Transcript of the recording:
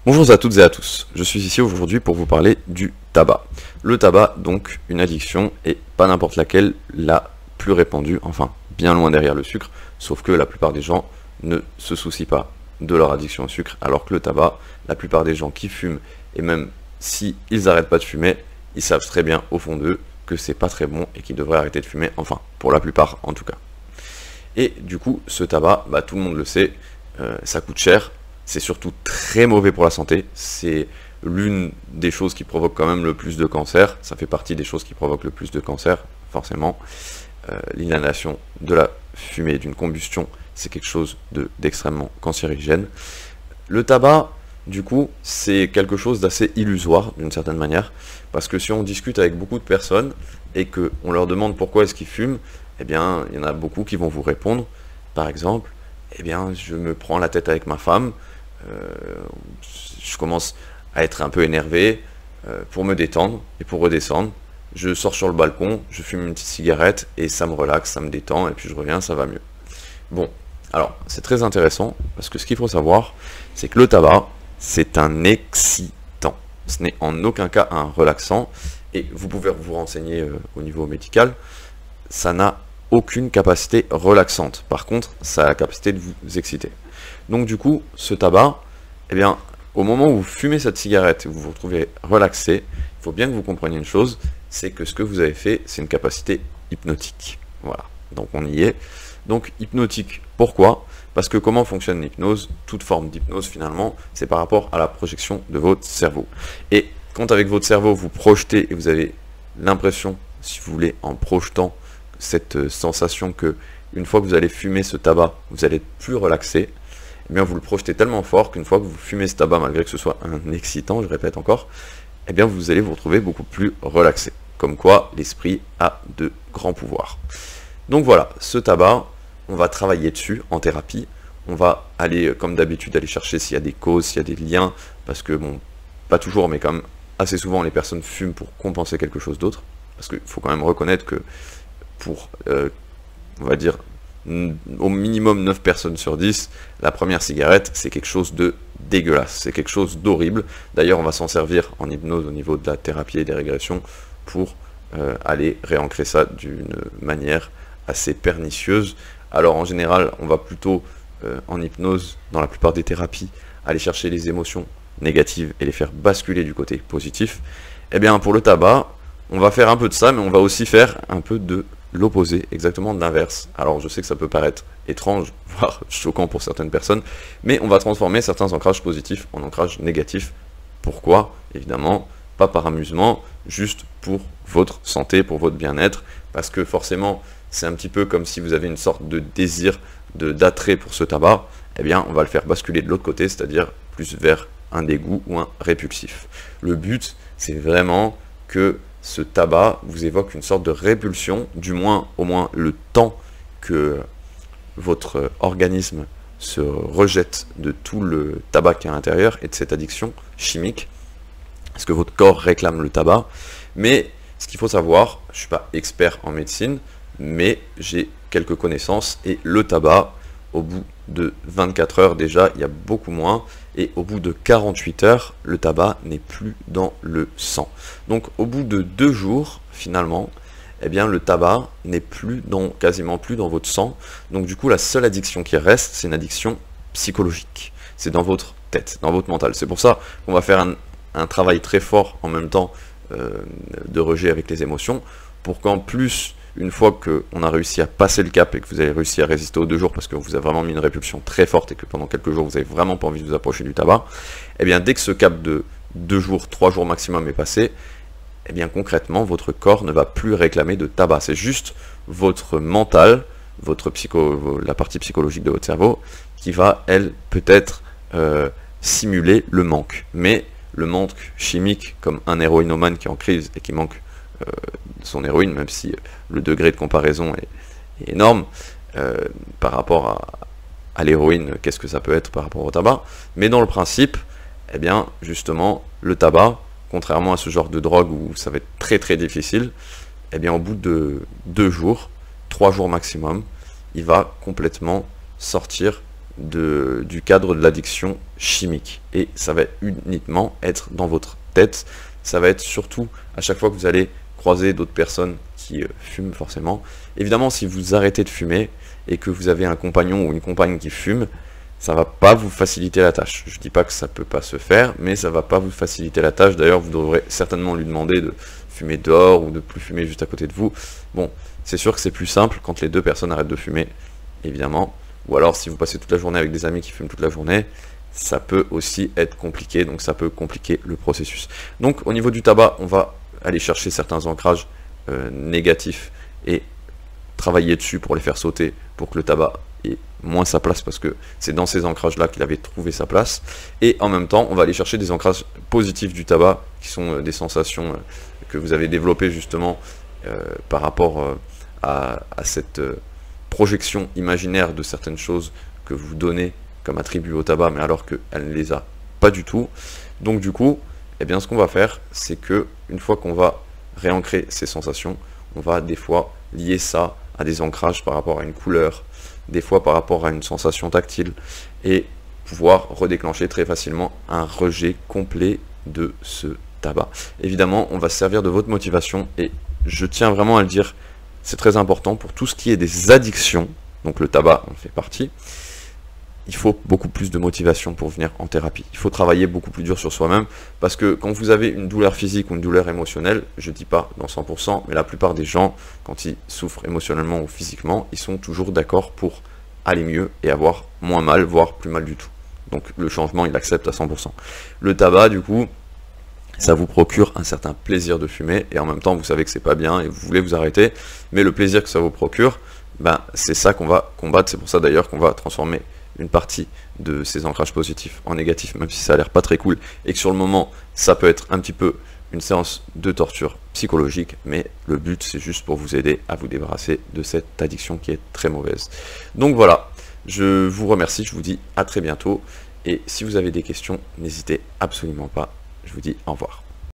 Bonjour à toutes et à tous, je suis ici aujourd'hui pour vous parler du tabac. Le tabac, donc, une addiction, et pas n'importe laquelle, la plus répandue, enfin, bien loin derrière le sucre, sauf que la plupart des gens ne se soucient pas de leur addiction au sucre, alors que le tabac, la plupart des gens qui fument, et même si ils n'arrêtent pas de fumer, ils savent très bien au fond d'eux que c'est pas très bon et qu'ils devraient arrêter de fumer, enfin, pour la plupart en tout cas. Et du coup, ce tabac, tout le monde le sait, ça coûte cher, c'est surtout très mauvais pour la santé, c'est l'une des choses qui provoque quand même le plus de cancer, ça fait partie des choses qui provoquent le plus de cancer, forcément. L'inhalation de la fumée, d'une combustion, c'est quelque chose d'extrêmement cancérigène. Le tabac, du coup, c'est quelque chose d'assez illusoire, d'une certaine manière, parce que si on discute avec beaucoup de personnes, et qu'on leur demande pourquoi est-ce qu'ils fument, eh bien, il y en a beaucoup qui vont vous répondre, par exemple, eh bien, je me prends la tête avec ma femme, je commence à être un peu énervé, pour me détendre et pour redescendre, je sors sur le balcon, je fume une petite cigarette et ça me relaxe, ça me détend et puis je reviens, ça va mieux. Bon, alors c'est très intéressant parce que ce qu'il faut savoir, c'est que le tabac, c'est un excitant. Ce n'est en aucun cas un relaxant et vous pouvez vous renseigner au niveau médical, ça n'a aucune capacité relaxante. Par contre, ça a la capacité de vous exciter. Donc du coup, ce tabac, eh bien, au moment où vous fumez cette cigarette et vous vous retrouvez relaxé, il faut bien que vous compreniez une chose, c'est que ce que vous avez fait, c'est une capacité hypnotique. Voilà, donc on y est. Donc hypnotique, pourquoi? Parce que comment fonctionne l'hypnose? Toute forme d'hypnose finalement, c'est par rapport à la projection de votre cerveau. Et quand avec votre cerveau, vous projetez et vous avez l'impression, si vous voulez, en projetant cette sensation que une fois que vous allez fumer ce tabac, vous allez être plus relaxé, eh bien vous le projetez tellement fort qu'une fois que vous fumez ce tabac, malgré que ce soit un excitant, je répète encore, eh bien vous allez vous retrouver beaucoup plus relaxé. Comme quoi, l'esprit a de grands pouvoirs. Donc voilà, ce tabac, on va travailler dessus en thérapie. On va aller, comme d'habitude, aller chercher s'il y a des causes, s'il y a des liens, parce que bon, pas toujours, mais quand même assez souvent, les personnes fument pour compenser quelque chose d'autre. Parce qu'il faut quand même reconnaître que pour, on va dire, au minimum 9 personnes sur 10, la première cigarette, c'est quelque chose de dégueulasse, c'est quelque chose d'horrible. D'ailleurs, on va s'en servir en hypnose au niveau de la thérapie et des régressions pour aller réancrer ça d'une manière assez pernicieuse. Alors en général, on va plutôt en hypnose, dans la plupart des thérapies, aller chercher les émotions négatives et les faire basculer du côté positif. Eh bien pour le tabac, on va faire un peu de ça, mais on va aussi faire un peu de l'opposé, exactement de l'inverse. Alors je sais que ça peut paraître étrange, voire choquant pour certaines personnes, mais on va transformer certains ancrages positifs en ancrages négatifs. Pourquoi? Évidemment, pas par amusement, juste pour votre santé, pour votre bien-être, parce que forcément, c'est un petit peu comme si vous avez une sorte de désir, d'attrait pour ce tabac, eh bien on va le faire basculer de l'autre côté, c'est-à-dire plus vers un dégoût ou un répulsif. Le but, c'est vraiment que ce tabac vous évoque une sorte de répulsion, du moins au moins le temps que votre organisme se rejette de tout le tabac qui est à l'intérieur et de cette addiction chimique, parce que votre corps réclame le tabac. Mais ce qu'il faut savoir, je ne suis pas expert en médecine, mais j'ai quelques connaissances, et le tabac, au bout de 24 heures déjà, il y a beaucoup moins, et au bout de 48 heures, le tabac n'est plus dans le sang. Donc au bout de 2 jours, finalement, eh bien le tabac n'est plus quasiment plus dans votre sang. Donc du coup, la seule addiction qui reste, c'est une addiction psychologique. C'est dans votre tête, dans votre mental. C'est pour ça qu'on va faire un travail très fort en même temps de rejet avec les émotions, pour qu'en plus, une fois qu'on a réussi à passer le cap et que vous avez réussi à résister aux 2 jours parce que vous avez vraiment mis une répulsion très forte et que pendant quelques jours vous n'avez vraiment pas envie de vous approcher du tabac, et bien dès que ce cap de 2 jours, 3 jours maximum est passé, et bien concrètement votre corps ne va plus réclamer de tabac. C'est juste votre mental, la partie psychologique de votre cerveau qui va, elle, peut-être simuler le manque. Mais le manque chimique, comme un héroïnomane qui est en crise et qui manque son héroïne, même si le degré de comparaison est énorme par rapport à l'héroïne, qu'est-ce que ça peut être par rapport au tabac, mais dans le principe, eh bien justement, le tabac, contrairement à ce genre de drogue où ça va être très très difficile, eh bien au bout de 2 jours, 3 jours maximum, il va complètement sortir du cadre de l'addiction chimique. Et ça va uniquement être dans votre tête. Ça va être surtout à chaque fois que vous allez croiser d'autres personnes qui fument forcément. Évidemment, si vous arrêtez de fumer et que vous avez un compagnon ou une compagne qui fume, ça va pas vous faciliter la tâche. Je dis pas que ça peut pas se faire, mais ça va pas vous faciliter la tâche. D'ailleurs, vous devrez certainement lui demander de fumer dehors ou de plus fumer juste à côté de vous. Bon, c'est sûr que c'est plus simple quand les deux personnes arrêtent de fumer, évidemment. Ou alors, si vous passez toute la journée avec des amis qui fument toute la journée, ça peut aussi être compliqué, donc ça peut compliquer le processus. Donc, au niveau du tabac, on va aller chercher certains ancrages négatifs et travailler dessus pour les faire sauter, pour que le tabac ait moins sa place, parce que c'est dans ces ancrages là qu'il avait trouvé sa place. Et en même temps, on va aller chercher des ancrages positifs du tabac, qui sont des sensations que vous avez développées justement par rapport à cette projection imaginaire de certaines choses que vous donnez comme attribut au tabac, mais alors qu'elle ne les a pas du tout. Donc du coup, eh bien, ce qu'on va faire, c'est que une fois qu'on va réancrer ces sensations, on va des fois lier ça à des ancrages par rapport à une couleur, des fois par rapport à une sensation tactile, et pouvoir redéclencher très facilement un rejet complet de ce tabac. Évidemment, on va se servir de votre motivation, et je tiens vraiment à le dire, c'est très important pour tout ce qui est des addictions, donc le tabac en fait partie. Il faut beaucoup plus de motivation pour venir en thérapie. Il faut travailler beaucoup plus dur sur soi-même, parce que quand vous avez une douleur physique ou une douleur émotionnelle, je ne dis pas dans 100%, mais la plupart des gens, quand ils souffrent émotionnellement ou physiquement, ils sont toujours d'accord pour aller mieux et avoir moins mal, voire plus mal du tout. Donc le changement, ils l'acceptent à 100%. Le tabac, du coup, ça vous procure un certain plaisir de fumer, et en même temps, vous savez que c'est pas bien et vous voulez vous arrêter, mais le plaisir que ça vous procure, ben, c'est ça qu'on va combattre. C'est pour ça d'ailleurs qu'on va transformer une partie de ces ancrages positifs en négatifs, même si ça a l'air pas très cool, et que sur le moment, ça peut être un petit peu une séance de torture psychologique, mais le but, c'est juste pour vous aider à vous débarrasser de cette addiction qui est très mauvaise. Donc voilà, je vous remercie, je vous dis à très bientôt, et si vous avez des questions, n'hésitez absolument pas, je vous dis au revoir.